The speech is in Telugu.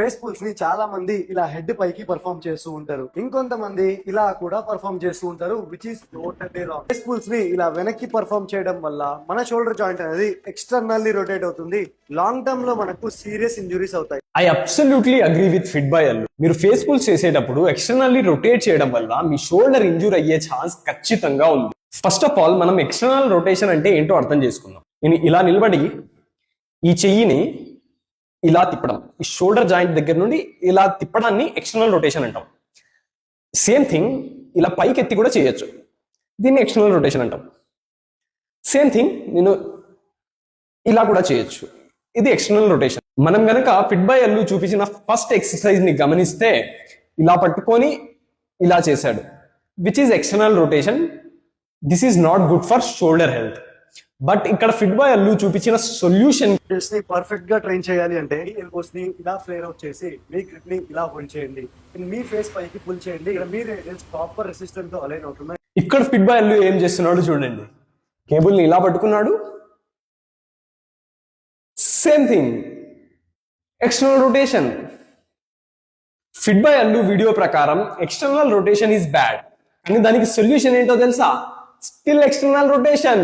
ఫేస్ పుల్స్ ని చాలా మంది ఇలా హెడ్ పైకి పర్ఫామ్ చేస్తూ ఉంటారు. ఇంకొంతమంది ఇలా కూడా పర్ఫామ్ చేస్తూ ఉంటారు, which is totally wrong. Face pulls ని ఇలా వెనక్కి పర్ఫామ్ చేయడం వల్ల మన షోల్డర్ జాయింట్ అనేది ఎక్స్టర్నల్లీ రొటేట్ అవుతుంది. లాంగ్ టర్మ్ లో మనకు సీరియస్ ఇంజురీస్ అవుతాయి. I absolutely agree with fit by Allu. మీరు ఫేస్ పుల్స్ చేసేటప్పుడు ఎక్స్టర్నల్లీ రొటేట్ చేయడం వల్ల మీ షోల్డర్ ఇంజూర్ అయ్యే ఛాన్స్ ఖచ్చితంగా ఉంది. ఫస్ట్ ఆఫ్ ఆల్ మనం ఎక్స్టర్నల్ రొటేషన్ అంటే ఏంటో అర్థం చేసుకుందాం. నేను ఇలా నిలబడి ఈ చెయ్యిని ఇలా తిప్పడం, ఈ షోల్డర్ జాయింట్ దగ్గర నుండి ఇలా తిప్పడాన్ని ఎక్స్టర్నల్ రొటేషన్ అంటాం. సేమ్ థింగ్ ఇలా పైకి ఎత్తి కూడా చేయొచ్చు, దీన్ని ఎక్స్టర్నల్ రొటేషన్ అంటాం. సేమ్ థింగ్ నేను ఇలా కూడా చేయొచ్చు, ఇది ఎక్స్టర్నల్ రొటేషన్. మనం గనక ఫిట్ బై అల్లు చూపించిన ఫస్ట్ ఎక్సర్సైజ్ ని గమనిస్తే ఇలా పట్టుకొని ఇలా చేశాడు, which is external rotation. This is not good for shoulder health. But ఇక్కడ ఫిట్ బై అల్లు చూపించిన సొల్యూషన్ పర్ఫెక్ట్ గా ట్రైన్ చేయాలి అంటే ఎల్బోస్ ని ఇలా ఫ్లేర్ అవుట్ చేసి మీ గ్రిప్ ని ఇలా హోల్డ్ చేయండి, మీ ఫేస్ పైకి పుల్ చేయండి. ఇక్కడ మీ ప్రాపర్ రెసిస్టెంట్ తో అలైన్ అవుతున్నాయి. ఇక్కడ ఫిట్ బై అల్లు ఏం చేస్తున్నాడు చూడండి, కేబుల్ ని ఇలా పట్టుకున్నాడు, same thing external rotation. Fit by Allu video ప్రకారం ఎక్స్టర్నల్ రొటేషన్ ఈజ్ బ్యాడ్, కానీ దానికి సొల్యూషన్ ఏంటో తెలుసా? Still external rotation.